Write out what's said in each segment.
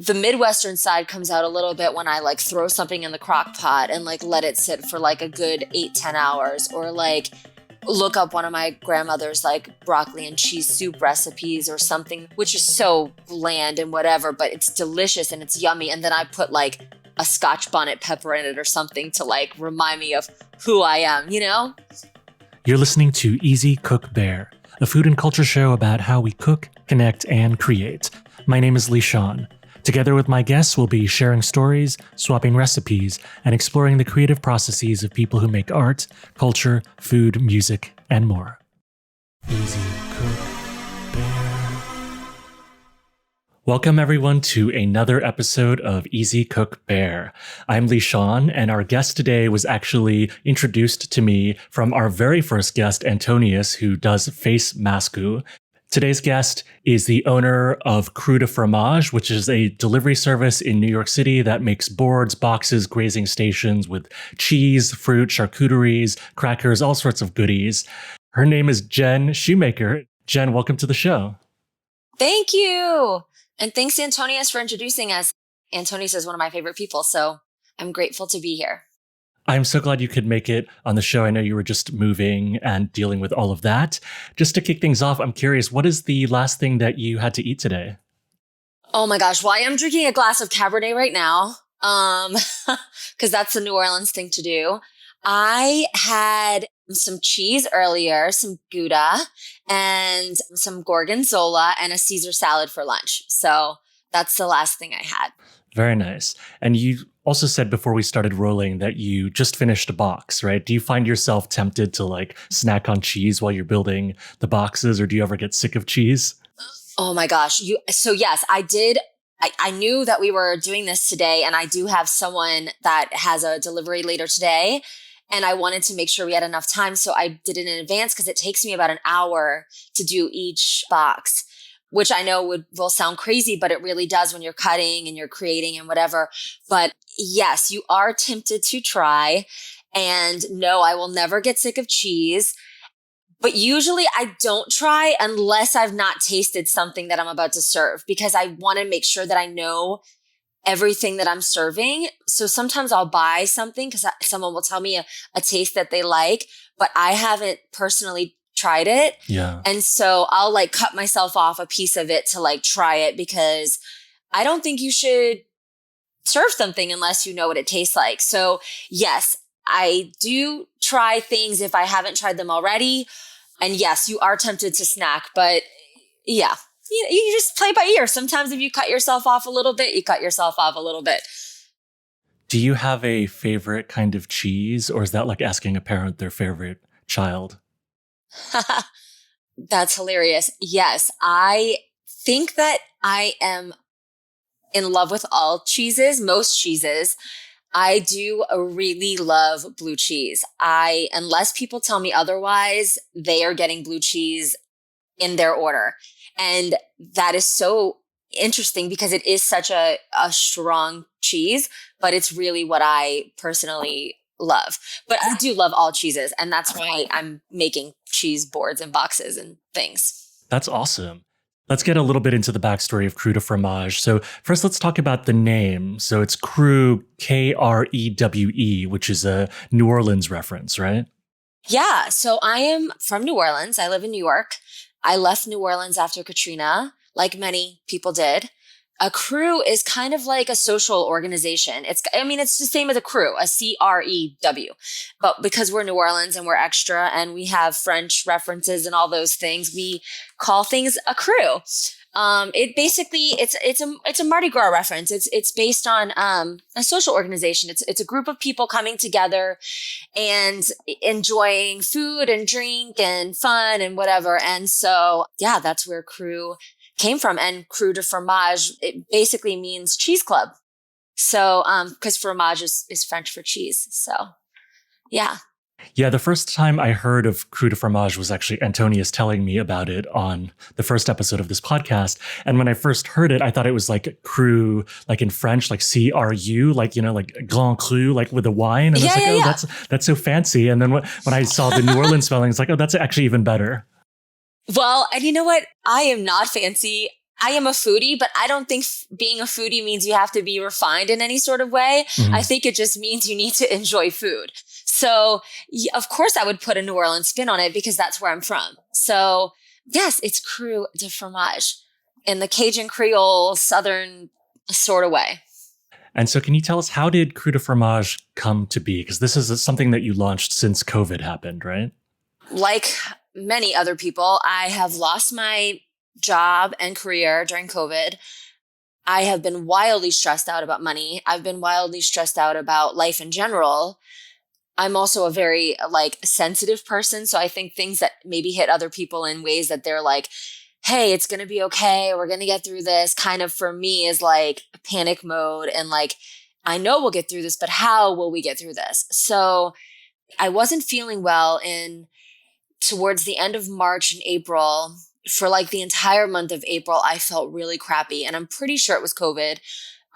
The Midwestern side comes out a little bit when I like throw something in the crock pot and like let it sit for like a good 8-10 hours, or like look up one of my grandmother's like broccoli and cheese soup recipes or something, which is so bland and whatever, but it's delicious and it's yummy. And then I put like a Scotch bonnet pepper in it or something to like remind me of who I am, you know? You're listening to Easy Cook Bear, a food and culture show about how we cook, connect, and create. My name is Lee-Sean. Together with my guests, we'll be sharing stories, swapping recipes, and exploring the creative processes of people who make art, culture, food, music, and more. Easy Cook Bear. Welcome everyone to another episode of Easy Cook Bear. I'm Lee-Sean, and our guest today was actually introduced to me from our very first guest, Antonius, who does face masku. Today's guest is the owner of Krewe de Fromage, which is a delivery service in New York City that makes boards, boxes, grazing stations with cheese, fruit, charcuteries, crackers, all sorts of goodies. Her name is Jen Shoemaker. Jen, welcome to the show. Thank you. And thanks, Antonius, for introducing us. Antonius is one of my favorite people, so I'm grateful to be here. I'm so glad you could make it on the show. I know you were just moving and dealing with all of that. Just to kick things off, I'm curious, what is the last thing that you had to eat today? Oh my gosh. Well, I am drinking a glass of Cabernet right now, because that's the New Orleans thing to do. I had some cheese earlier, some Gouda, and some Gorgonzola, and a Caesar salad for lunch. So that's the last thing I had. Very nice. And you also said before we started rolling that you just finished a box, right? Do you find yourself tempted to like snack on cheese while you're building the boxes, or do you ever get sick of cheese? Oh my gosh. So yes, I did. I knew that we were doing this today, and I do have someone that has a delivery later today, and I wanted to make sure we had enough time. So I did it in advance because it takes me about an hour to do each box, which I know will sound crazy, but it really does when you're cutting and you're creating and whatever. But yes, you are tempted to try. And no, I will never get sick of cheese. But usually I don't try unless I've not tasted something that I'm about to serve, because I want to make sure that I know everything that I'm serving. So sometimes I'll buy something because someone will tell me a taste that they like, but I haven't personally tried it. Yeah. And so I'll like cut myself off a piece of it to like try it, because I don't think you should serve something unless you know what it tastes like. So yes, I do try things if I haven't tried them already. And yes, you are tempted to snack, but yeah, you just play by ear. Sometimes if you cut yourself off a little bit, you cut yourself off a little bit. Do you have a favorite kind of cheese, or is that like asking a parent their favorite child? That's hilarious. Yes, I think that I am in love with all cheeses, most cheeses. I do really love blue cheese. Unless people tell me otherwise, they are getting blue cheese in their order. And that is so interesting because it is such a strong cheese, but it's really what I personally love. But I do love all cheeses, and that's why I'm making cheese boards and boxes and things. That's awesome. Let's get a little bit into the backstory of Krewe de Fromage. So first, let's talk about the name. So it's Krewe, Krewe, which is a New Orleans reference, right? Yeah. So I am from New Orleans. I live in New York. I left New Orleans after Katrina, like many people did. A crew is kind of like a social organization. It's the same as a crew, a CREW. But because we're New Orleans and we're extra and we have French references and all those things, we call things a crew. It's a Mardi Gras reference. It's based on a social organization. It's a group of people coming together and enjoying food and drink and fun and whatever. And so, yeah, that's where crew came from. And Krewe de Fromage, it basically means cheese club. So, because fromage is French for cheese. So, yeah. Yeah, the first time I heard of Krewe de Fromage was actually Antonius telling me about it on the first episode of this podcast. And when I first heard it, I thought it was like Krewe, like in French, like CRU, like, like Grand Cru, like with a wine. And I was like, that's so fancy. And then when I saw the New Orleans spelling, it's like, oh, that's actually even better. Well, and you know what? I am not fancy I am a foodie, but I don't think being a foodie means you have to be refined in any sort of way. Mhm. I think it just means you need to enjoy food. So of course I would put a New Orleans spin on it because that's where I'm from. So yes, it's Krewe de Fromage in the Cajun Creole Southern sort of way. And so can you tell us, how did Krewe de Fromage come to be? Because this is something that you launched since COVID happened, right? Like many other people, I have lost my job and career during COVID. I have been wildly stressed out about money. I've been wildly stressed out about life in general. I'm also a very sensitive person. So I think things that maybe hit other people in ways that they're like, hey, it's going to be okay. We're going to get through this, kind of for me is like panic mode. And like, I know we'll get through this, but how will we get through this? So I wasn't feeling well towards the end of March and April. For like the entire month of April, I felt really crappy. And I'm pretty sure it was COVID.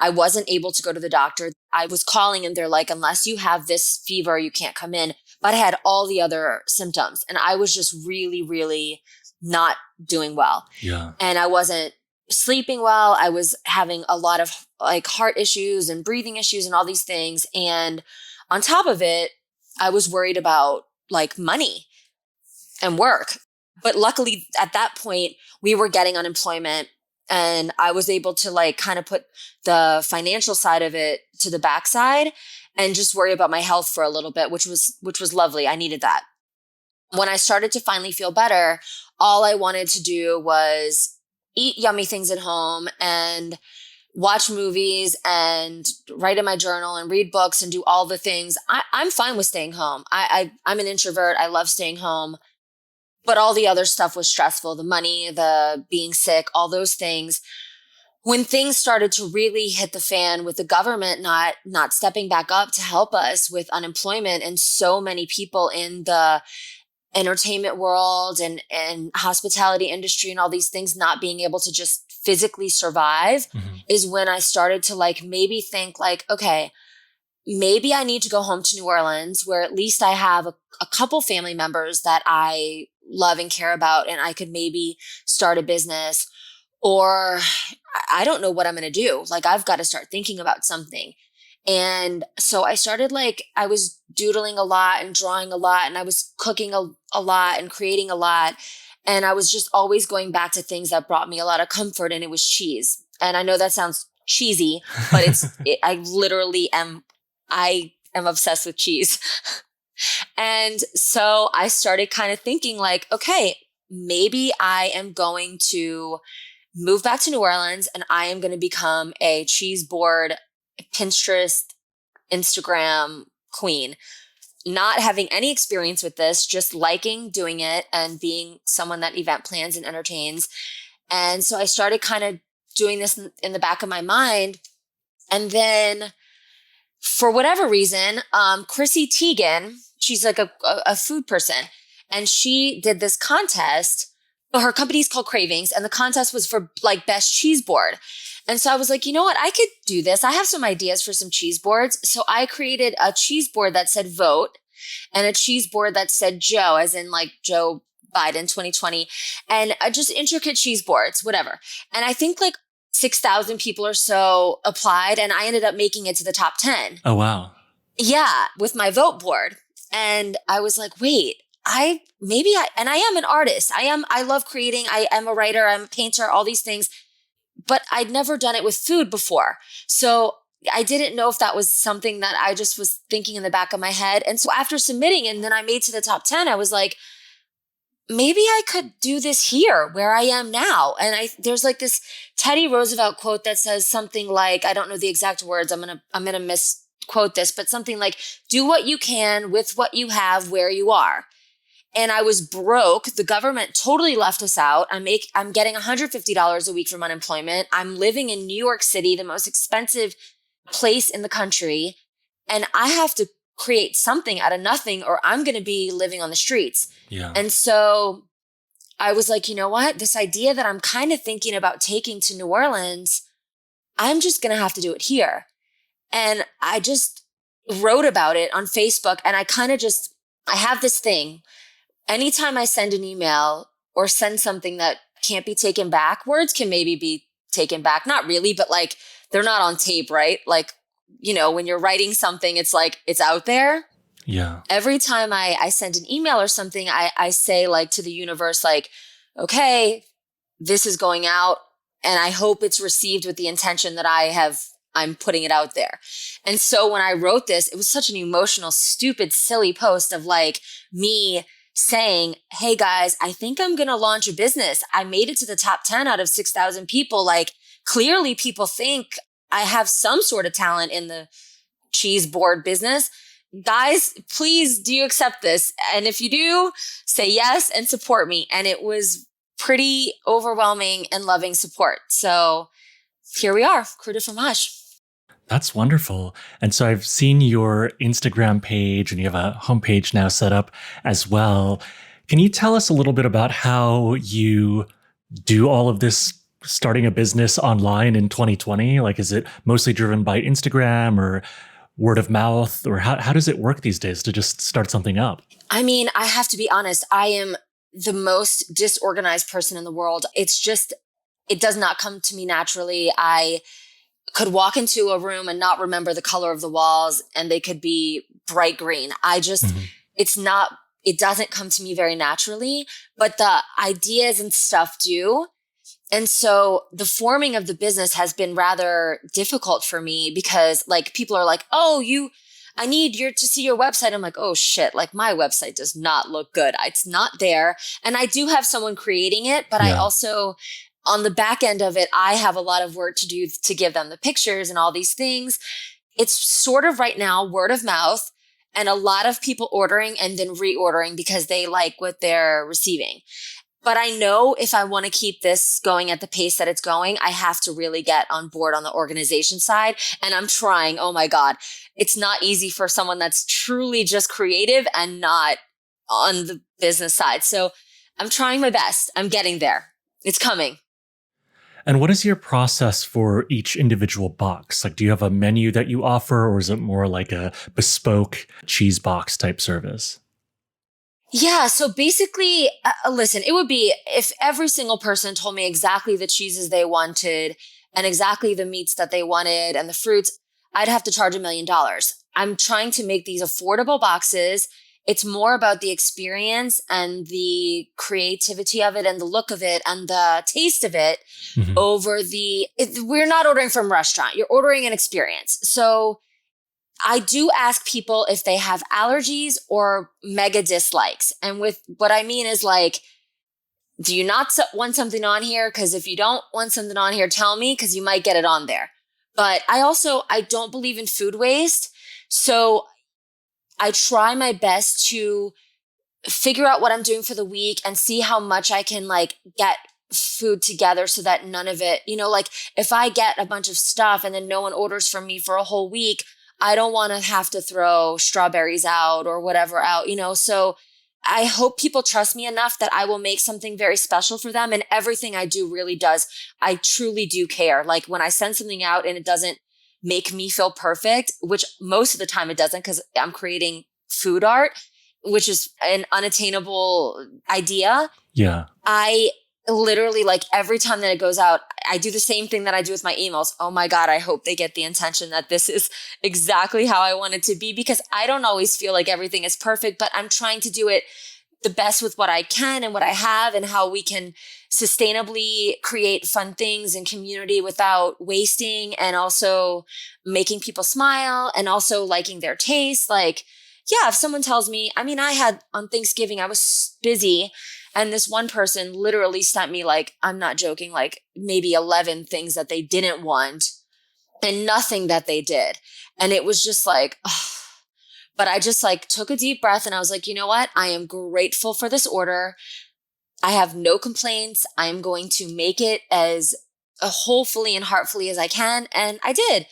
I wasn't able to go to the doctor. I was calling and they're like, unless you have this fever, you can't come in. But I had all the other symptoms and I was just really, really not doing well. Yeah. And I wasn't sleeping well. I was having a lot of like heart issues and breathing issues and all these things. And on top of it, I was worried about like money and work. But luckily at that point, we were getting unemployment and I was able to like kind of put the financial side of it to the backside and just worry about my health for a little bit, which was lovely. I needed that. When I started to finally feel better, all I wanted to do was eat yummy things at home and watch movies and write in my journal and read books and do all the things. I'm fine with staying home. I'm an introvert. I love staying home. But all the other stuff was stressful. The money, the being sick, all those things. When things started to really hit the fan with the government not stepping back up to help us with unemployment and so many people in the entertainment world and hospitality industry and all these things not being able to just physically survive, is when I started to like maybe think like, okay, maybe I need to go home to New Orleans where at least I have a couple family members that I love and care about and I could maybe start a business, or I don't know what I'm going to do. Like I've got to start thinking about something. And so I started I was doodling a lot and drawing a lot and I was cooking a lot and creating a lot. And I was just always going back to things that brought me a lot of comfort, and it was cheese. And I know that sounds cheesy, but I am obsessed with cheese. And so I started kind of thinking like, okay, maybe I am going to move back to New Orleans and I am going to become a cheese board, Pinterest, Instagram queen. Not having any experience with this, just liking doing it and being someone that event plans and entertains. And so I started kind of doing this in the back of my mind. And then for whatever reason, Chrissy Teigen, she's like a food person, and she did this contest. Her company's called Cravings, and the contest was for like best cheese board. And so I was like, you know what? I could do this. I have some ideas for some cheese boards. So I created a cheese board that said vote and a cheese board that said Joe, as in like Joe Biden 2020, and just intricate cheese boards, whatever. And I think like 6,000 people or so applied, and I ended up making it to the top 10. Oh, wow. Yeah, with my vote board. And I was like, wait, I am an artist. I love creating. I am a writer. I'm a painter, all these things, but I'd never done it with food before. So I didn't know if that was something that I just was thinking in the back of my head. And so after submitting and then I made to the top 10, I was like, maybe I could do this here where I am now. And there's like this Teddy Roosevelt quote that says something like, I don't know the exact words. I'm going to misquote this, but something like, do what you can with what you have where you are. And I was broke. The government totally left us out. I'm getting $150 a week from unemployment. I'm living in New York City, the most expensive place in the country. And I have to create something out of nothing or I'm going to be living on the streets. Yeah. And so I was like, you know what? This idea that I'm kind of thinking about taking to New Orleans, I'm just going to have to do it here. And I just wrote about it on Facebook, and I have this thing. Anytime I send an email or send something that can't be taken back, words can maybe be taken back. Not really, but like they're not on tape, right? Like, when you're writing something, it's like it's out there. Yeah. Every time I send an email or something, I say like to the universe, like, okay, this is going out and I hope it's received with the intention that I'm putting it out there. And so when I wrote this, it was such an emotional, stupid, silly post of like me saying, hey guys, I think I'm going to launch a business. I made it to the top 10 out of 6,000 people. Like clearly people think I have some sort of talent in the cheese board business. Guys, please, do you accept this? And if you do, say yes and support me. And it was pretty overwhelming and loving support. So here we are, Krewe de Fromage. That's wonderful. And so I've seen your Instagram page and you have a homepage now set up as well. Can you tell us a little bit about how you do all of this, starting a business online in 2020? Like, is it mostly driven by Instagram or word of mouth, or how does it work these days to just start something up? I mean, I have to be honest. I am the most disorganized person in the world. It's just, it does not come to me naturally. I could walk into a room and not remember the color of the walls and they could be bright green. It doesn't come to me very naturally, but the ideas and stuff do. And so the forming of the business has been rather difficult for me because like people are like, oh, I need to see your website. I'm like, oh shit, like my website does not look good. It's not there. And I do have someone creating it, but I also, on the back end of it, I have a lot of work to do to give them the pictures and all these things. It's sort of right now word of mouth and a lot of people ordering and then reordering because they like what they're receiving. But I know if I want to keep this going at the pace that it's going, I have to really get on board on the organization side. And I'm trying. Oh my God. It's not easy for someone that's truly just creative and not on the business side. So I'm trying my best. I'm getting there. It's coming. And what is your process for each individual box? Like, do you have a menu that you offer, or is it more like a bespoke cheese box type service? Yeah. So basically, listen, it would be if every single person told me exactly the cheeses they wanted and exactly the meats that they wanted and the fruits, I'd have to charge $1 million. I'm trying to make these affordable boxes. It's more about the experience and the creativity of it and the look of it and the taste of it over we're not ordering from a restaurant. You're ordering an experience. So I do ask people if they have allergies or mega dislikes. And with what I mean is like, do you not want something on here? Because if you don't want something on here, tell me, because you might get it on there. But I don't believe in food waste. So I try my best to figure out what I'm doing for the week and see how much I can like get food together so that none of it, like if I get a bunch of stuff and then no one orders from me for a whole week, I don't want to have to throw strawberries out or whatever out, so I hope people trust me enough that I will make something very special for them. And everything I do really does. I truly do care. Like when I send something out and it doesn't make me feel perfect, which most of the time it doesn't because I'm creating food art, which is an unattainable idea. Yeah. I literally like every time that it goes out, I do the same thing that I do with my emails. Oh my God, I hope they get the intention that this is exactly how I want it to be, because I don't always feel like everything is perfect, but I'm trying to do it the best with what I can and what I have and how we can sustainably create fun things and community without wasting and also making people smile and also liking their taste. Like, yeah, if someone tells me, I had on Thanksgiving, I was busy and this one person literally sent me like, I'm not joking, like maybe 11 things that they didn't want and nothing that they did. And it was just like, oh. But I just like took a deep breath and I was like, you know what? I am grateful for this order. I have no complaints. I am going to make it as wholefully and heartfully as I can. And I did.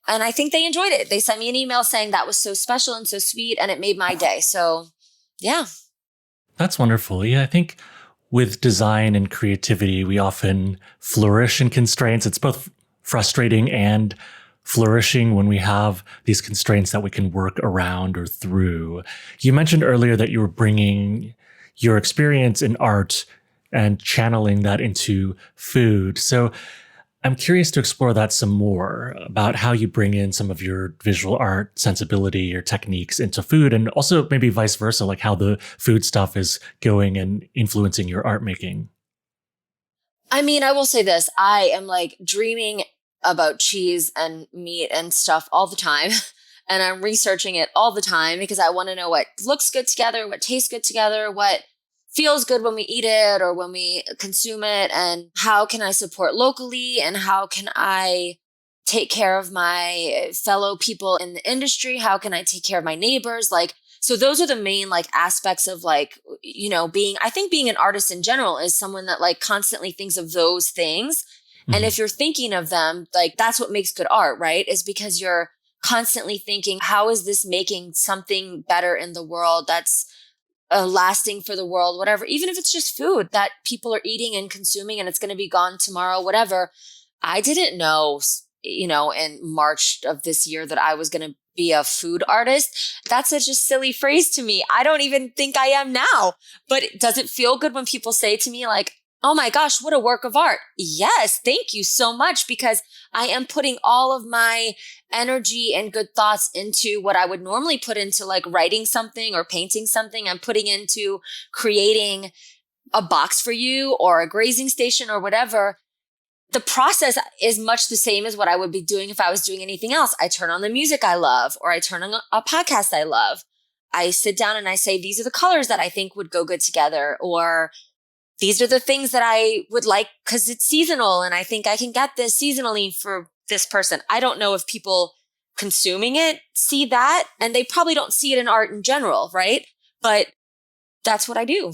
And I think they enjoyed it. They sent me an email saying that was so special and so sweet and it made my day. So yeah. That's wonderful. Yeah, I think with design and creativity, we often flourish in constraints. It's both frustrating and flourishing when we have these constraints that we can work around or through. You mentioned earlier that you were bringing your experience in art and channeling that into food. So I'm curious to explore that some more about how you bring in some of your visual art sensibility or techniques into food, and also maybe vice versa, like how the food stuff is going and influencing your art making. I mean, I will say this. I am like dreaming about cheese and meat and stuff all the time. And I'm researching it all the time because I want to know what looks good together, what tastes good together, what feels good when we eat it or when we consume it, and how can I support locally and how can I take care of my fellow people in the industry? How can I take care of my neighbors? Like, so those are the main like aspects of like, I think being an artist in general is someone that like constantly thinks of those things. And if you're thinking of them, like that's what makes good art, right? Is because you're constantly thinking, how is this making something better in the world that's lasting for the world, whatever, even if it's just food that people are eating and consuming and it's going to be gone tomorrow, whatever. I didn't know, in March of this year that I was going to be a food artist. That's such a silly phrase to me. I don't even think I am now, but does it feel good when people say to me like, oh my gosh, what a work of art. Yes, thank you so much, because I am putting all of my energy and good thoughts into what I would normally put into like writing something or painting something. I'm putting into creating a box for you or a grazing station or whatever. The process is much the same as what I would be doing if I was doing anything else. I turn on the music I love, or I turn on a podcast I love. I sit down and I say, these are the colors that I think would go good together, or these are the things that I would like because it's seasonal and I think I can get this seasonally for this person. I don't know if people consuming it see that, and they probably don't see it in art in general, right? But that's what I do.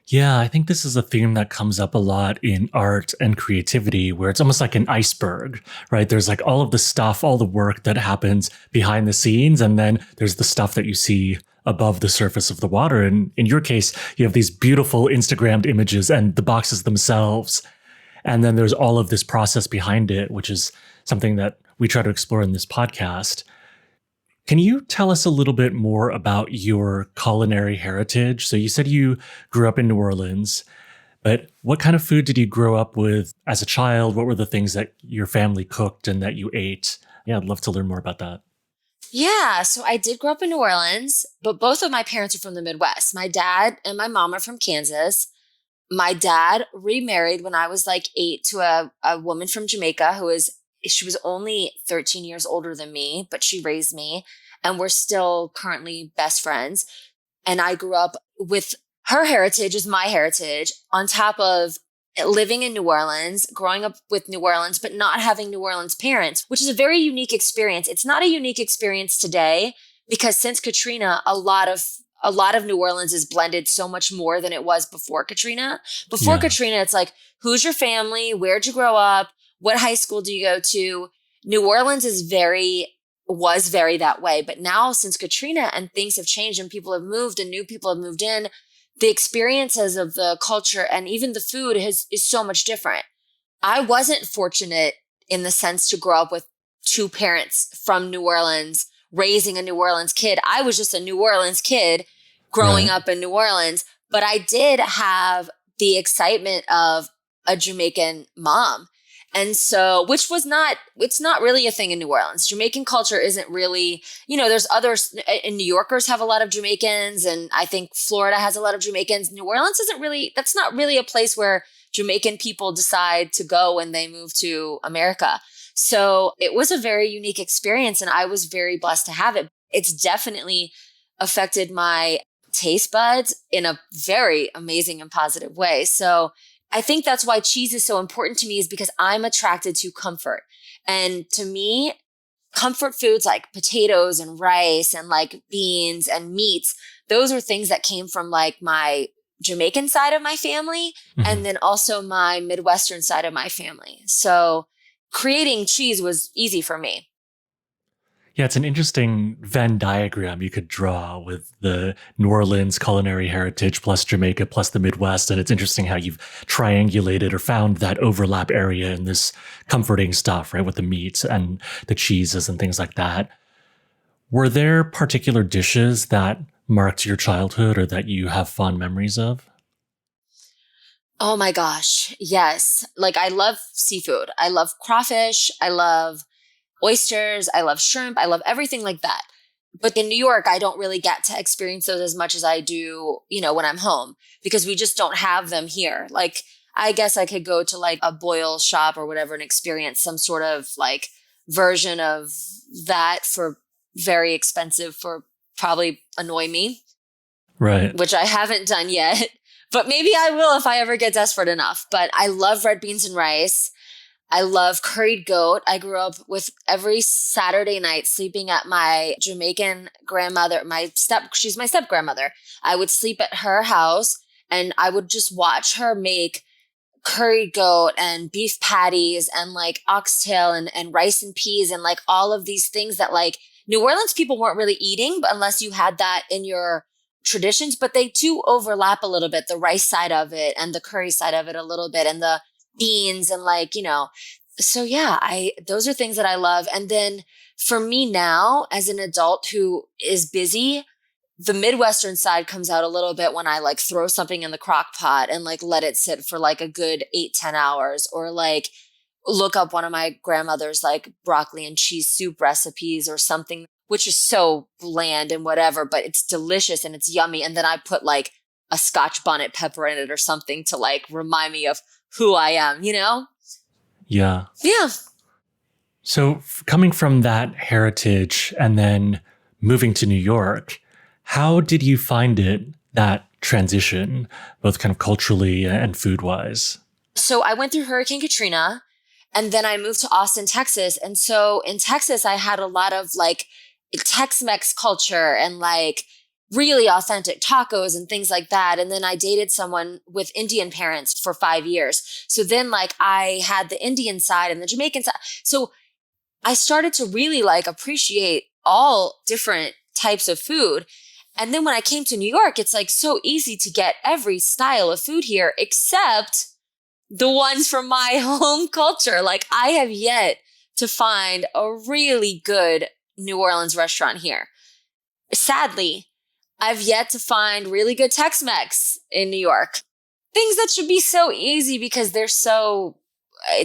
Yeah, I think this is a theme that comes up a lot in art and creativity, where it's almost like an iceberg, right? There's like all of the stuff, all the work that happens behind the scenes, and then there's the stuff that you see above the surface of the water. And in your case, you have these beautiful Instagrammed images and the boxes themselves. And then there's all of this process behind it, which is something that we try to explore in this podcast. Can you tell us a little bit more about your culinary heritage? So you said you grew up in New Orleans, but what kind of food did you grow up with as a child? What were the things that your family cooked and that you ate? Yeah, I'd love to learn more about that. Yeah, so I did grow up in New Orleans, but both of my parents are from the Midwest. My dad and my mom are from Kansas. My dad remarried when I was like 8 to a woman from Jamaica she was only 13 years older than me, but she raised me, and we're still currently best friends. And I grew up with her heritage as my heritage on top of living in New Orleans, growing up with New Orleans, but not having New Orleans parents, which is a very unique experience. It's not a unique experience today because since Katrina, a lot of New Orleans is blended so much more than it was before Katrina. Before Katrina, it's like, who's your family? Where'd you grow up? What high school do you go to? New Orleans was very that way. But now since Katrina and things have changed and people have moved and new people have moved in, the experiences of the culture and even the food is so much different. I wasn't fortunate in the sense to grow up with two parents from New Orleans, raising a New Orleans kid. I was just a New Orleans kid growing up in New Orleans, but I did have the excitement of a Jamaican mom. And so, it's not really a thing in New Orleans. Jamaican culture isn't really, there's others, and New Yorkers have a lot of Jamaicans, and I think Florida has a lot of Jamaicans. New Orleans that's not really a place where Jamaican people decide to go when they move to America. So it was a very unique experience, and I was very blessed to have it. It's definitely affected my taste buds in a very amazing and positive way. So I think that's why cheese is so important to me, is because I'm attracted to comfort. And to me, comfort foods like potatoes and rice and like beans and meats, those are things that came from like my Jamaican side of my family and then also my Midwestern side of my family. So creating cheese was easy for me. Yeah, it's an interesting Venn diagram you could draw with the New Orleans culinary heritage plus Jamaica plus the Midwest. And it's interesting how you've triangulated or found that overlap area in this comforting stuff, right? With the meats and the cheeses and things like that. Were there particular dishes that marked your childhood or that you have fond memories of? Oh my gosh. Yes. Like I love seafood. I love crawfish. I love oysters. I love shrimp. I love everything like that. But in New York, I don't really get to experience those as much as I do, when I'm home because we just don't have them here. Like, I guess I could go to like a boil shop or whatever and experience some sort of like version of that for very expensive for probably annoy me, Right. which I haven't done yet. But maybe I will if I ever get desperate enough. But I love red beans and rice. I love curried goat. I grew up with every Saturday night sleeping at my Jamaican grandmother, she's my step grandmother. I would sleep at her house and I would just watch her make curried goat and beef patties and like oxtail and rice and peas and like all of these things that like New Orleans people weren't really eating, but unless you had that in your traditions, but they do overlap a little bit, the rice side of it and the curry side of it a little bit and the beans and like, so yeah, those are things that I love. And then for me now as an adult who is busy, the Midwestern side comes out a little bit when I like throw something in the crock pot and like let it sit for like a good 8-10 hours or like look up one of my grandmother's like broccoli and cheese soup recipes or something, which is so bland and whatever, but it's delicious and it's yummy. And then I put like a Scotch bonnet pepper in it or something to like remind me of who I am, Yeah. Yeah. So coming from that heritage and then moving to New York, how did you find it, that transition, both kind of culturally and food-wise? So I went through Hurricane Katrina and then I moved to Austin, Texas. And so in Texas, I had a lot of like Tex-Mex culture and like really authentic tacos and things like that. And then I dated someone with Indian parents for 5 years. So then like I had the Indian side and the Jamaican side. So I started to really like appreciate all different types of food. And then when I came to New York, it's like so easy to get every style of food here, except the ones from my home culture. Like I have yet to find a really good New Orleans restaurant here. Sadly, I've yet to find really good Tex-Mex in New York. Things that should be so easy because they're so,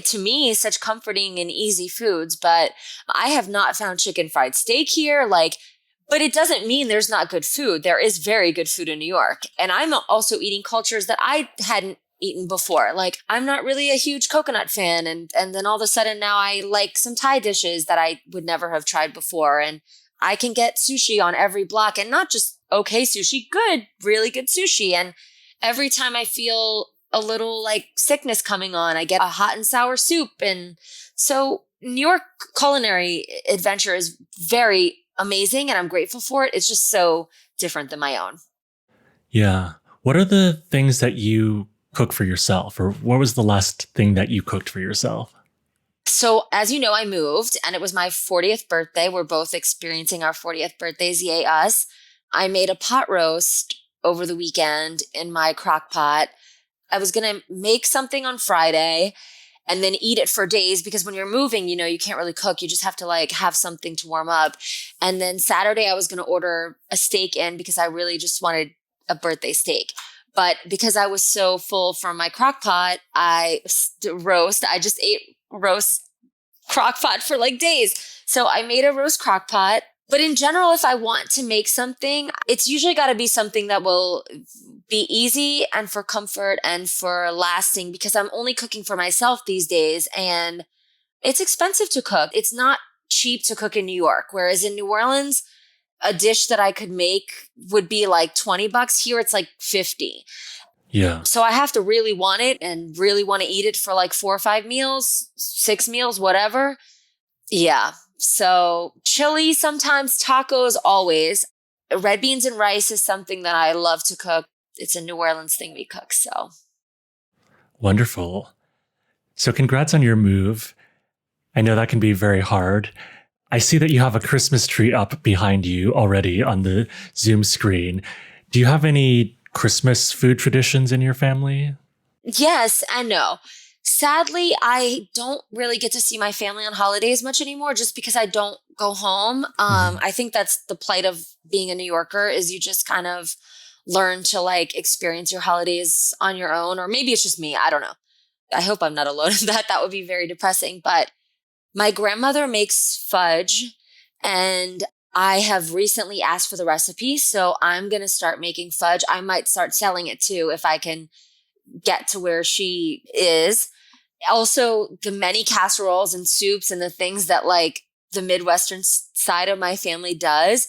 to me, such comforting and easy foods. But I have not found chicken fried steak here. But it doesn't mean there's not good food. There is very good food in New York. And I'm also eating cultures that I hadn't eaten before. Like I'm not really a huge coconut fan. And then all of a sudden now I like some Thai dishes that I would never have tried before. And I can get sushi on every block and not just okay sushi, good, really good sushi. And every time I feel a little like sickness coming on, I get a hot and sour soup. And so New York culinary adventure is very amazing and I'm grateful for it. It's just so different than my own. Yeah. What are the things that you cook for yourself, or what was the last thing that you cooked for yourself? So as you know, I moved and it was my 40th birthday. We're both experiencing our 40th birthdays. Yay us. I made a pot roast over the weekend in my crock pot. I was going to make something on Friday and then eat it for days because when you're moving, you can't really cook. You just have to like have something to warm up. And then Saturday I was going to order a steak in because I really just wanted a birthday steak. But because I was so full from my crock pot, I just ate roast crock pot for like days. So I made a roast crock pot. But in general, if I want to make something, it's usually got to be something that will be easy and for comfort and for lasting because I'm only cooking for myself these days and it's expensive to cook. It's not cheap to cook in New York. Whereas in New Orleans, a dish that I could make would be like $20. Here it's like 50. Yeah. So I have to really want it and really want to eat it for like 4 or 5 meals, 6 meals, whatever. Yeah. So chili sometimes, tacos always. Red beans and rice is something that I love to cook. It's a New Orleans thing we cook, so. Wonderful. So congrats on your move. I know that can be very hard. I see that you have a Christmas tree up behind you already on the Zoom screen. Do you have any Christmas food traditions in your family? Yes and no. Sadly, I don't really get to see my family on holidays much anymore just because I don't go home. I think that's the plight of being a New Yorker is you just kind of learn to like experience your holidays on your own. Or maybe it's just me. I don't know. I hope I'm not alone in that. That would be very depressing. But my grandmother makes fudge, and I have recently asked for the recipe. So I'm going to start making fudge. I might start selling it too if I can get to where she is. Also, the many casseroles and soups and the things that like the Midwestern side of my family does.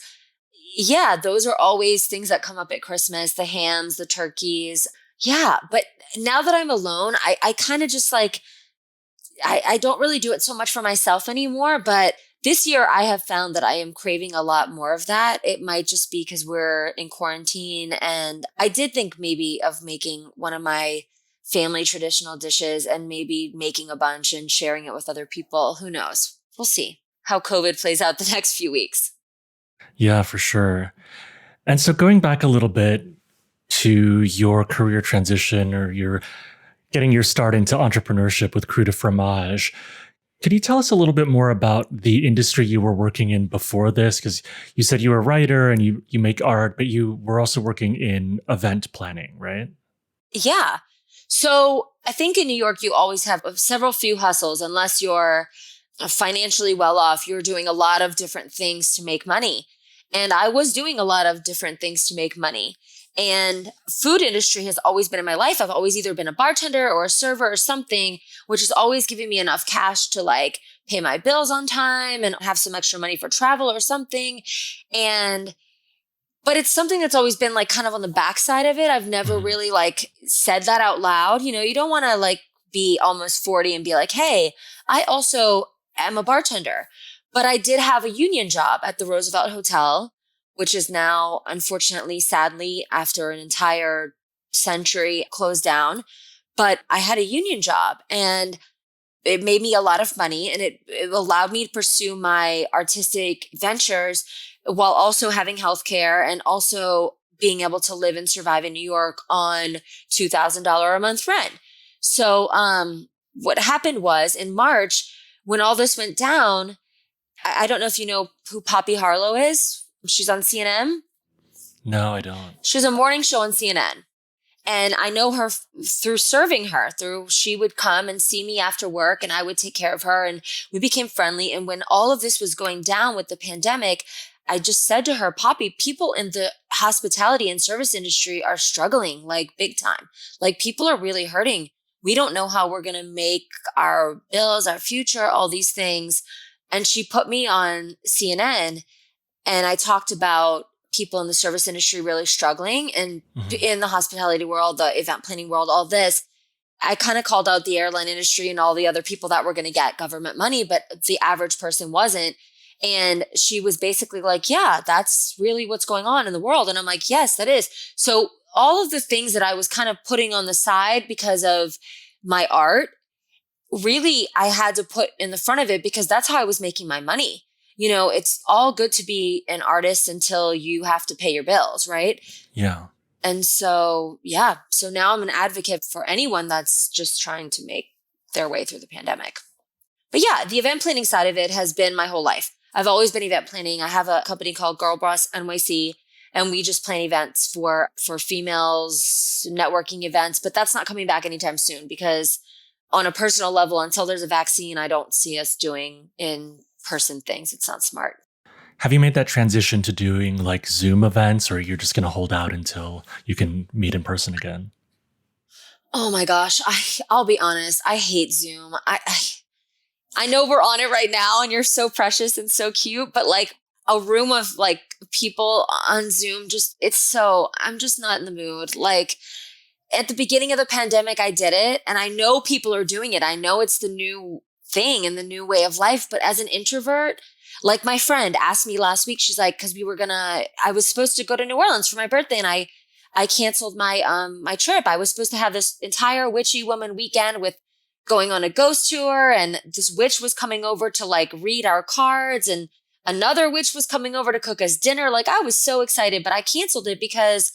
Yeah, those are always things that come up at Christmas, the hams, the turkeys. Yeah, but now that I'm alone, I kind of just like, I don't really do it so much for myself anymore. But this year I have found that I am craving a lot more of that. It might just be because we're in quarantine. And I did think maybe of making one of my family traditional dishes and maybe making a bunch and sharing it with other people. Who knows? We'll see how COVID plays out the next few weeks. Yeah, for sure. And so going back a little bit to your career transition or your getting your start into entrepreneurship with Krewe de Fromage, could you tell us a little bit more about the industry you were working in before this? Because you said you were a writer and you make art, but you were also working in event planning, right? Yeah. So I think in New York, you always have several few hustles. Unless you're financially well off, you're doing a lot of different things to make money. And I was doing a lot of different things to make money. And food industry has always been in my life. I've always either been a bartender or a server or something, which has always given me enough cash to like pay my bills on time and have some extra money for travel or something. But it's something that's always been like kind of on the backside of it. I've never really like said that out loud. You know, you don't want to like be almost 40 and be like, hey, I also am a bartender. But I did have a union job at the Roosevelt Hotel, which is now, unfortunately, sadly, after an entire century, closed down. But I had a union job and it made me a lot of money, and it allowed me to pursue my artistic ventures while also having healthcare and also being able to live and survive in New York on $2,000 a month rent. So what happened was in March, when all this went down, I don't know if you know who Poppy Harlow is. She's on CNN. No, I don't. She's a morning show on CNN. And I know her through serving her, she would come and see me after work and I would take care of her and we became friendly. And when all of this was going down with the pandemic, I just said to her, Poppy, people in the hospitality and service industry are struggling like big time. Like people are really hurting. We don't know how we're going to make our bills, our future, all these things. And she put me on CNN and I talked about people in the service industry really struggling and in the hospitality world, the event planning world, all this. I kind of called out the airline industry and all the other people that were going to get government money, but the average person wasn't. And she was basically like, yeah, that's really what's going on in the world. And I'm like, yes, that is. So all of the things that I was kind of putting on the side because of my art, really, I had to put in the front of it because that's how I was making my money. You know, it's all good to be an artist until you have to pay your bills, right? Yeah. And so, yeah. So now I'm an advocate for anyone that's just trying to make their way through the pandemic. But yeah, the event planning side of it has been my whole life. I've always been event planning. I have a company called Girl Boss NYC, and we just plan events for females, networking events. But that's not coming back anytime soon because on a personal level, until there's a vaccine, I don't see us doing in-person things. It's not smart. Have you made that transition to doing like Zoom events, or you're just going to hold out until you can meet in person again? Oh my gosh. I'll be honest. I hate Zoom. I know we're on it right now and you're so precious and so cute, but like a room of like people on Zoom, I'm just not in the mood. Like at the beginning of the pandemic, I did it and I know people are doing it. I know it's the new thing and the new way of life. But as an introvert, like my friend asked me last week, she's like, cause I was supposed to go to New Orleans for my birthday and I canceled my trip. I was supposed to have this entire witchy woman weekend with going on a ghost tour, and this witch was coming over to like read our cards, and another witch was coming over to cook us dinner. Like I was so excited, but I canceled it because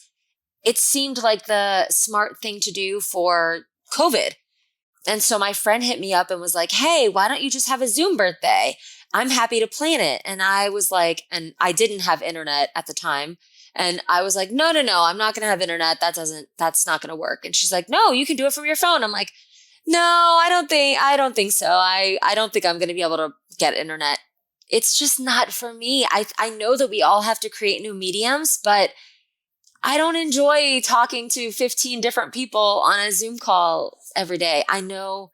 it seemed like the smart thing to do for COVID. And so my friend hit me up and was like, hey, why don't you just have a Zoom birthday? I'm happy to plan it. And I was like, and I didn't have internet at the time. And I was like, no, I'm not going to have internet. That's not going to work. And she's like, no, you can do it from your phone. I'm like, no, I don't think so. I don't think I'm going to be able to get internet. It's just not for me. I know that we all have to create new mediums, but I don't enjoy talking to 15 different people on a Zoom call every day. I know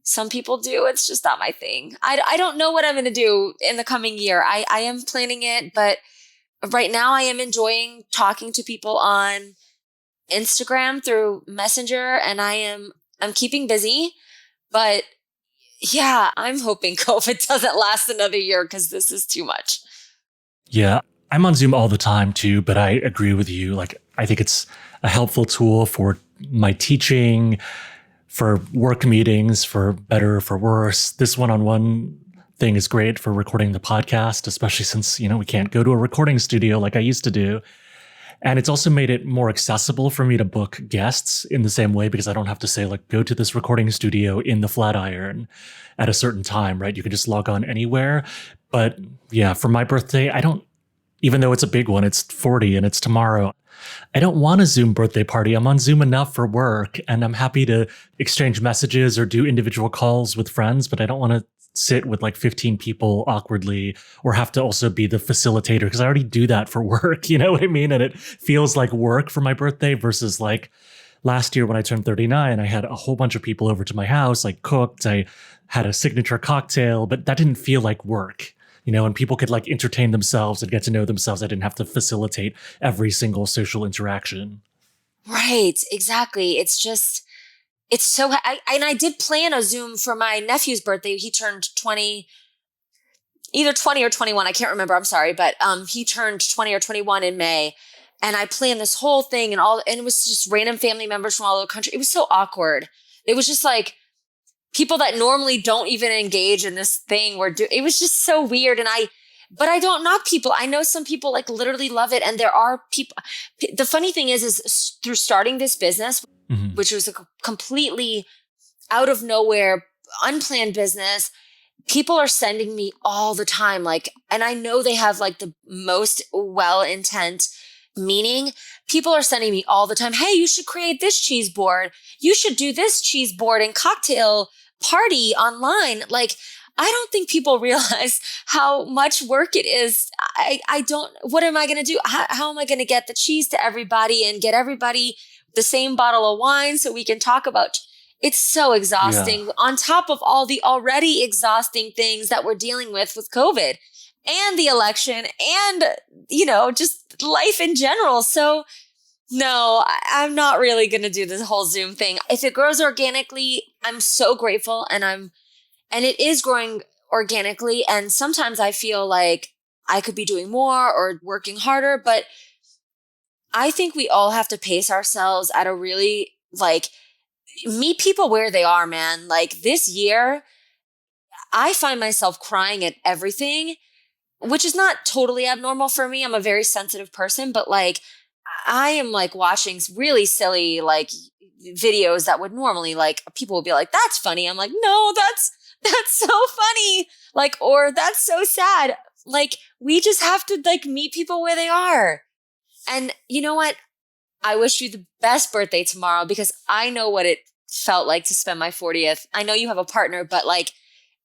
some people do. It's just not my thing. I don't know what I'm going to do in the coming year. I am planning it, but right now I am enjoying talking to people on Instagram through Messenger, and I'm keeping busy, but yeah, I'm hoping COVID doesn't last another year because this is too much. Yeah, I'm on Zoom all the time too, but I agree with you. Like, I think it's a helpful tool for my teaching, for work meetings, for better, for worse. This one-on-one thing is great for recording the podcast, especially since, we can't go to a recording studio like I used to do. And it's also made it more accessible for me to book guests in the same way, because I don't have to say, like, go to this recording studio in the Flatiron at a certain time, right? You can just log on anywhere. But yeah, for my birthday, even though it's a big one, it's 40 and it's tomorrow, I don't want a Zoom birthday party. I'm on Zoom enough for work, and I'm happy to exchange messages or do individual calls with friends, but I don't want to sit with like 15 people awkwardly or have to also be the facilitator, because I already do that for work. You know what I mean? And it feels like work for my birthday versus like last year when I turned 39, I had a whole bunch of people over to my house. I cooked, I had a signature cocktail, but that didn't feel like work. And people could like entertain themselves and get to know themselves. I didn't have to facilitate every single social interaction. Right, exactly. It's so, I did plan a Zoom for my nephew's birthday. He turned 20, either 20 or 21. I can't remember. I'm sorry. But he turned 20 or 21 in May. And I planned this whole thing and it was just random family members from all over the country. It was so awkward. It was just like people that normally don't even engage in this thing it was just so weird. But I don't knock people. I know some people like literally love it. And there are people. The funny thing is through starting this business, which was a completely out of nowhere, unplanned business, people are sending me all the time. Like, and I know they have like the most well-intent meaning. People are sending me all the time, hey, you should create this cheese board. You should do this cheese board and cocktail party online. Like, I don't think people realize how much work it is. What am I going to do? How am I going to get the cheese to everybody and get everybody the same bottle of wine so we can talk about? It's so exhausting on top of all the already exhausting things that we're dealing with COVID and the election and, just life in general. So no, I'm not really going to do this whole Zoom thing. If it grows organically, I'm so grateful and it is growing organically. And sometimes I feel like I could be doing more or working harder, but I think we all have to pace ourselves at a really meet people where they are, man. Like this year, I find myself crying at everything, which is not totally abnormal for me. I'm a very sensitive person, but I am watching really silly videos that would normally people would be like, that's funny. I'm like, no, that's so funny. Or that's so sad. We just have to meet people where they are. And you know what? I wish you the best birthday tomorrow because I know what it felt like to spend my 40th. I know you have a partner, but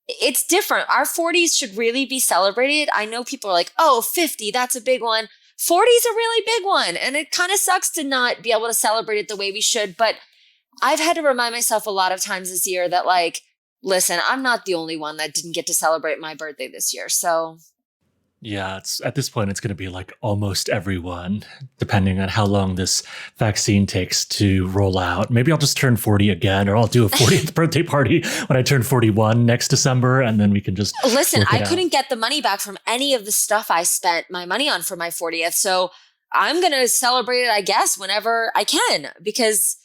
it's different. Our 40s should really be celebrated. I know people are like, oh, 50, that's a big one. 40 is a really big one. And it kind of sucks to not be able to celebrate it the way we should. But I've had to remind myself a lot of times this year that listen, I'm not the only one that didn't get to celebrate my birthday this year. So yeah, it's at this point, it's going to be almost everyone, depending on how long this vaccine takes to roll out. Maybe I'll just turn 40 again, or I'll do a 40th birthday party when I turn 41 next December, and then we can just listen. I couldn't get the money back from any of the stuff I spent my money on for my 40th, so I'm going to celebrate it, I guess, whenever I can, because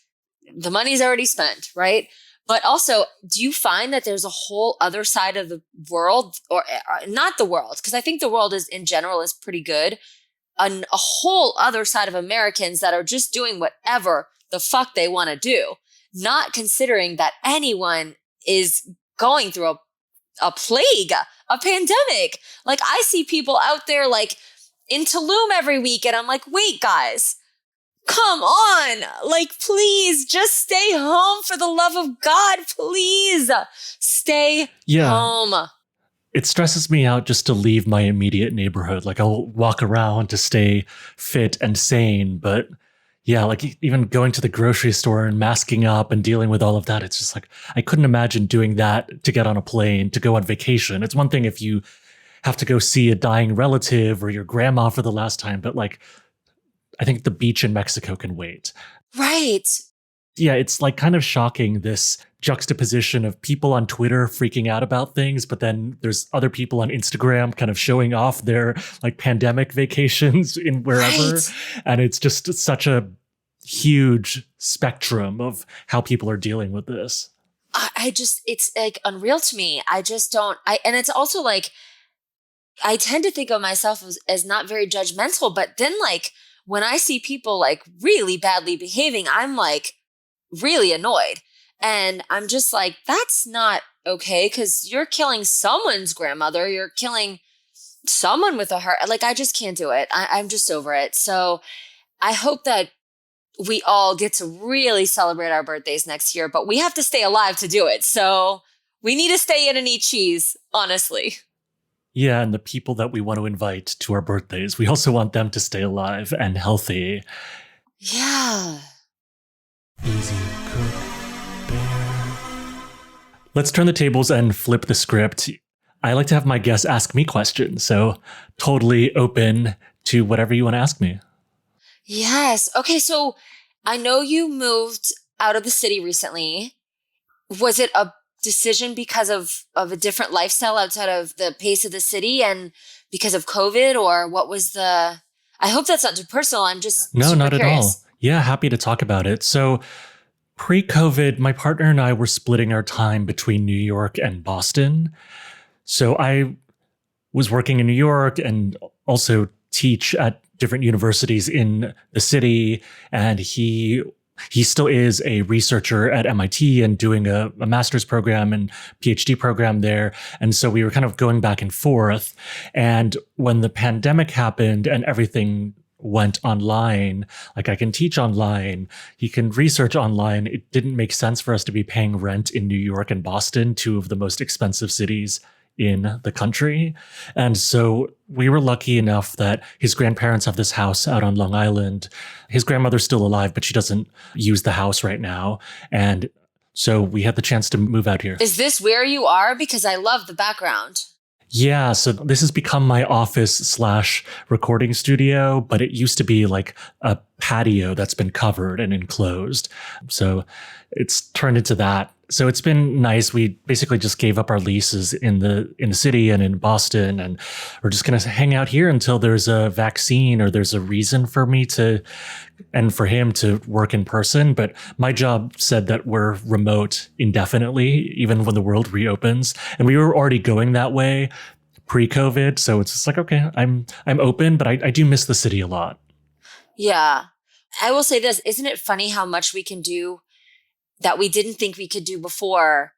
the money's already spent, right? But also, do you find that there's a whole other side of the world, or not the world, because I think the world in general is pretty good, a whole other side of Americans that are just doing whatever the fuck they want to do, not considering that anyone is going through a plague, a pandemic. I see people out there in Tulum every week. And I'm like, wait, guys, come on. Like, please just stay home for the love of God. Please stay home. It stresses me out just to leave my immediate neighborhood. Like, I'll walk around to stay fit and sane. But yeah, like even going to the grocery store and masking up and dealing with all of that, it's just like, I couldn't imagine doing that to get on a plane, to go on vacation. It's one thing if you have to go see a dying relative or your grandma for the last time, but like, I think the beach in Mexico can wait. Right. Yeah, it's like kind of shocking, this juxtaposition of people on Twitter freaking out about things, but then there's other people on Instagram kind of showing off their like pandemic vacations in wherever. Right. And it's just such a huge spectrum of how people are dealing with this. It's like unreal to me. And it's also like, I tend to think of myself as not very judgmental, but then like when I see people like really badly behaving, I'm like, really annoyed. And I'm just like, that's not okay, because you're killing someone's grandmother. You're killing someone with a heart. Like, I just can't do it. I'm just over it. So I hope that we all get to really celebrate our birthdays next year, but we have to stay alive to do it. So we need to stay in and eat cheese, honestly. Yeah, and the people that we want to invite to our birthdays, we also want them to stay alive and healthy. Yeah. Easy Cook Bear. Let's turn the tables and flip the script. I like to have my guests ask me questions, so totally open to whatever you want to ask me. Yes. Okay, so I know you moved out of the city recently. Was it a decision because of a different lifestyle outside of the pace of the city and because of COVID, or what was I hope that's not too personal. I'm just No, not curious. At all. Yeah, happy to talk about it. So pre-COVID, my partner and I were splitting our time between New York and Boston. So I was working in New York and also teach at different universities in the city. And he still is a researcher at MIT and doing a master's program and PhD program there. And so we were kind of going back and forth. And when the pandemic happened and everything went online, like I can teach online, he can research online. It didn't make sense for us to be paying rent in New York and Boston, two of the most expensive cities in the country. And so we were lucky enough that his grandparents have this house out on Long Island. His grandmother's still alive, but she doesn't use the house right now. And so we had the chance to move out here. Is this where you are? Because I love the background. Yeah, so this has become my office/recording studio, but it used to be like a patio that's been covered and enclosed. So it's turned into that. So it's been nice. We basically just gave up our leases in the city and in Boston, and we're just going to hang out here until there's a vaccine or there's a reason for me to, and for him to work in person. But my job said that we're remote indefinitely, even when the world reopens. And we were already going that way pre-COVID. So it's just like, okay, I'm open, but I do miss the city a lot. Yeah. I will say this, isn't it funny how much we can do that we didn't think we could do before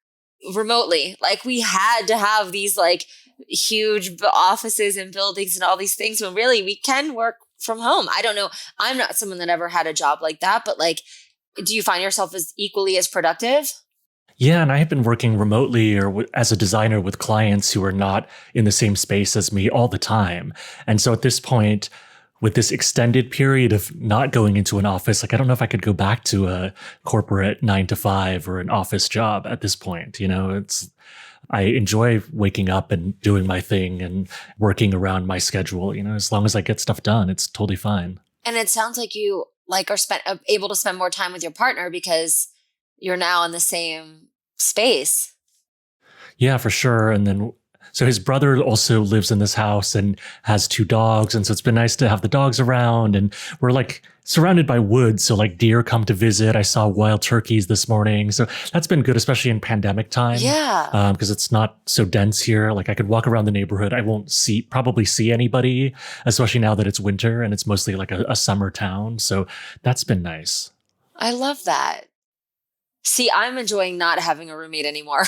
remotely? Like, we had to have these like huge offices and buildings and all these things when really we can work from home. I don't know. I'm not someone that ever had a job like that, but like, do you find yourself as equally as productive? Yeah, and I have been working remotely or as a designer with clients who are not in the same space as me all the time. And so at this point, with this extended period of not going into an office, like I don't know if I could go back to a corporate 9-to-5 or an office job at this point. You know, I enjoy waking up and doing my thing and working around my schedule. You know, as long as I get stuff done, it's totally fine. And it sounds like you like are able to spend more time with your partner because you're now in the same space. Yeah, for sure. And then so his brother also lives in this house and has 2 dogs. And so it's been nice to have the dogs around, and we're like surrounded by woods. So like deer come to visit. I saw wild turkeys this morning. So that's been good, especially in pandemic time. Yeah. Because it's not so dense here. Like I could walk around the neighborhood. I won't probably see anybody, especially now that it's winter and it's mostly like a summer town. So that's been nice. I love that. See, I'm enjoying not having a roommate anymore.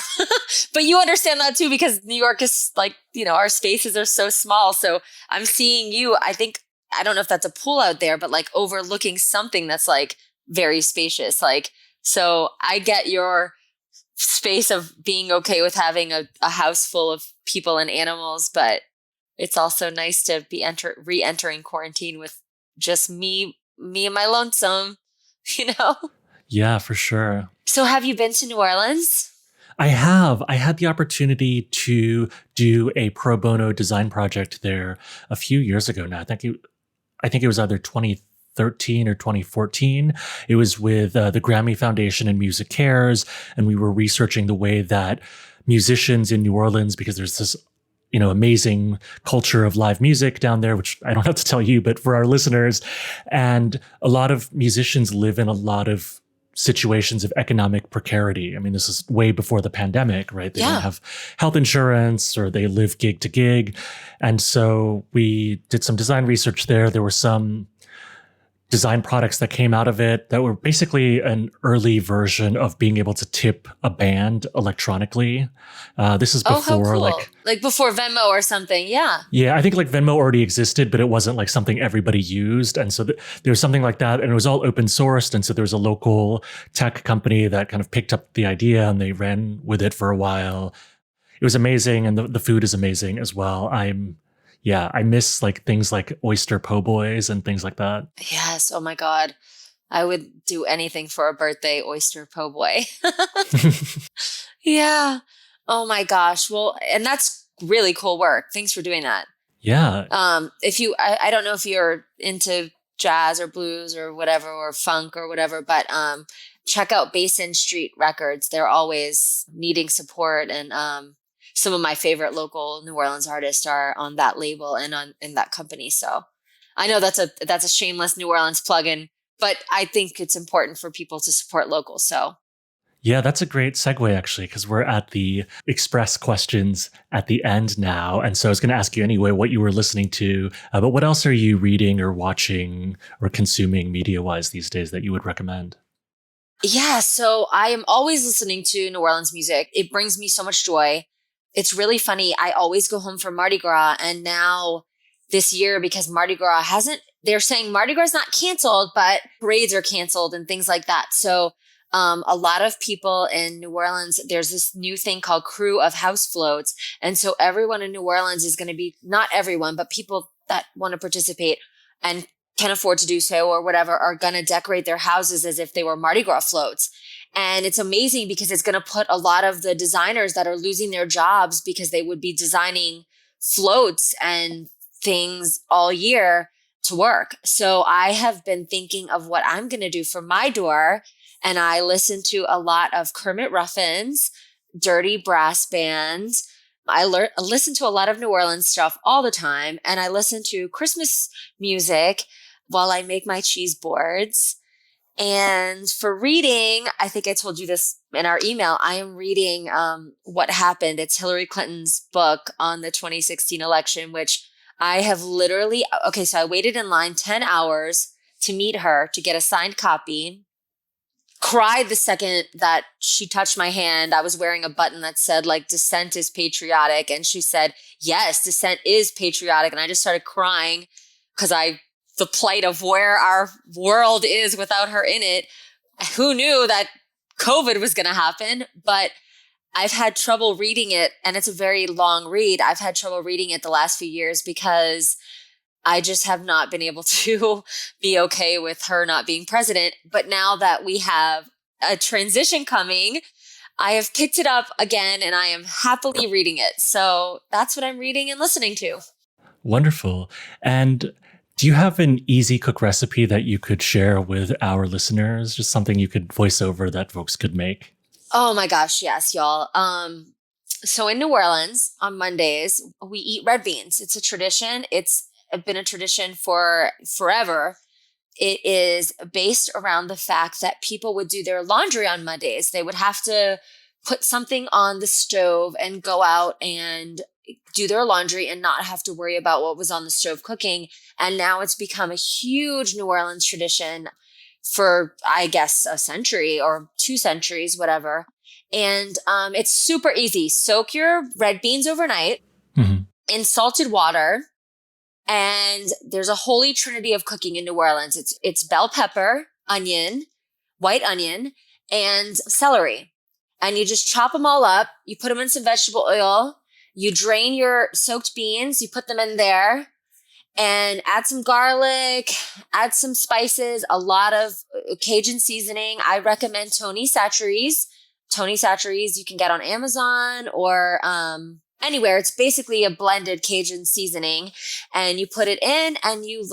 But you understand that too, because New York is like, our spaces are so small. So I'm seeing you, I don't know if that's a pool out there, but like overlooking something that's like very spacious. Like, so I get your space of being okay with having a house full of people and animals, but it's also nice to be re-entering quarantine with just me and my lonesome, you know? Yeah, for sure. So have you been to New Orleans? I have. I had the opportunity to do a pro bono design project there a few years ago now. I think it was either 2013 or 2014. It was with the Grammy Foundation and Music Cares, and we were researching the way that musicians in New Orleans, because there's this amazing culture of live music down there, which I don't have to tell you, but for our listeners, and a lot of musicians live in a lot of situations of economic precarity. I mean, this is way before the pandemic, right? They don't have health insurance or they live gig to gig. And so we did some design research there. There were some design products that came out of it that were basically an early version of being able to tip a band electronically. This is before how cool. like before Venmo or something. Yeah. Yeah, I think like Venmo already existed, but it wasn't like something everybody used. And so there was something like that, and it was all open sourced. And so there was a local tech company that kind of picked up the idea and they ran with it for a while. It was amazing. And the food is amazing as well. I miss like things like oyster po' boys and things like that. Yes. Oh my God. I would do anything for a birthday oyster po' boy. Yeah. Oh my gosh. Well, and that's really cool work. Thanks for doing that. Yeah. I don't know if you're into jazz or blues or whatever, or funk or whatever, but check out Basin Street Records. They're always needing support, and some of my favorite local New Orleans artists are on that label and in that company. So I know that's a shameless New Orleans plug-in, but I think it's important for people to support local. So yeah, that's a great segue actually, because we're at the Express questions at the end now. And so I was going to ask you anyway what you were listening to, but what else are you reading or watching or consuming media-wise these days that you would recommend? Yeah, so I am always listening to New Orleans music. It brings me so much joy. It's really funny. I always go home for Mardi Gras. And now this year, because Mardi Gras they're saying Mardi Gras is not canceled, but parades are canceled and things like that. So a lot of people in New Orleans, there's this new thing called Crew of House Floats. And so everyone in New Orleans is going to be, not everyone, but people that want to participate and can afford to do so or whatever, are going to decorate their houses as if they were Mardi Gras floats. And it's amazing because it's going to put a lot of the designers that are losing their jobs because they would be designing floats and things all year to work. So I have been thinking of what I'm going to do for my door. And I listen to a lot of Kermit Ruffins, Dirty Brass Band. I listen to a lot of New Orleans stuff all the time. And I listen to Christmas music while I make my cheese boards. And for reading, I think I told you this in our email, I am reading What Happened. It's Hillary Clinton's book on the 2016 election, which I have literally, so I waited in line 10 hours to meet her to get a signed copy. Cried the second that she touched my hand. I was wearing a button that said like dissent is patriotic. And she said, yes, dissent is patriotic. And I just started crying because the plight of where our world is without her in it. Who knew that COVID was going to happen? But I've had trouble reading it, and it's a very long read. I've had trouble reading it the last few years because I just have not been able to be okay with her not being president. But now that we have a transition coming, I have picked it up again and I am happily reading it. So that's what I'm reading and listening to. Wonderful. And do you have an easy cook recipe that you could share with our listeners? Just something you could voice over that folks could make? Oh my gosh, yes, y'all. So in New Orleans on Mondays, we eat red beans. It's a tradition. It's been a tradition for forever. It is based around the fact that people would do their laundry on Mondays. They would have to put something on the stove and go out and do their laundry and not have to worry about what was on the stove cooking. And now it's become a huge New Orleans tradition. for, I guess, a century or 2 centuries, whatever. And it's super easy. Soak your red beans overnight in salted water. And there's a holy trinity of cooking in New Orleans. It's bell pepper, onion, white onion, and celery. And you just chop them all up. You put them in some vegetable oil. You drain your soaked beans. You put them in there and add some garlic, add some spices, a lot of Cajun seasoning. I recommend Tony Chachere's. Tony Chachere's you can get on Amazon or anywhere. It's basically a blended Cajun seasoning. And you put it in and you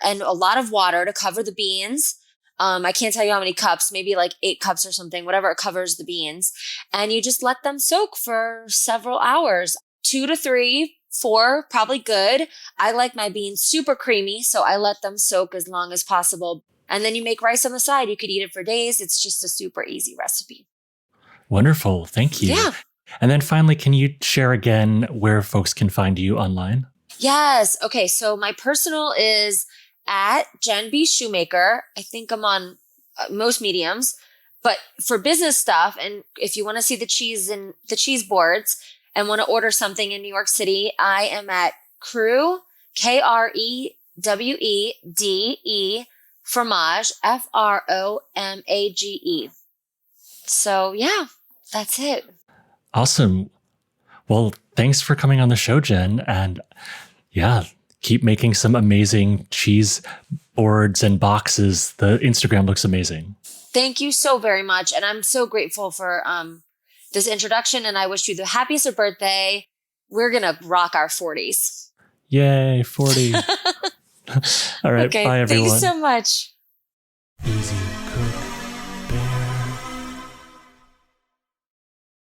and a lot of water to cover the beans. I can't tell you how many cups, maybe like 8 cups or something, whatever it covers the beans. And you just let them soak for several hours, 2 to 3, 4, probably good. I like my beans super creamy, so I let them soak as long as possible. And then you make rice on the side. You could eat it for days. It's just a super easy recipe. Wonderful. Thank you. Yeah. And then finally, can you share again where folks can find you online? Yes. Okay. So my personal is at Jen B. Shoemaker. I think I'm on most mediums, but for business stuff, and if you want to see the cheese and the cheese boards and want to order something in New York City, I am at Krewe, Krewede Fromage, Fromage. So yeah, that's it. Awesome. Well, thanks for coming on the show, Jen. And yeah, keep making some amazing cheese boards and boxes. The Instagram looks amazing. Thank you so very much. And I'm so grateful for this introduction. And I wish you the happiest of birthday. We're going to rock our 40s. Yay, 40. All right. Okay, bye, everyone. Thanks so much. Easy.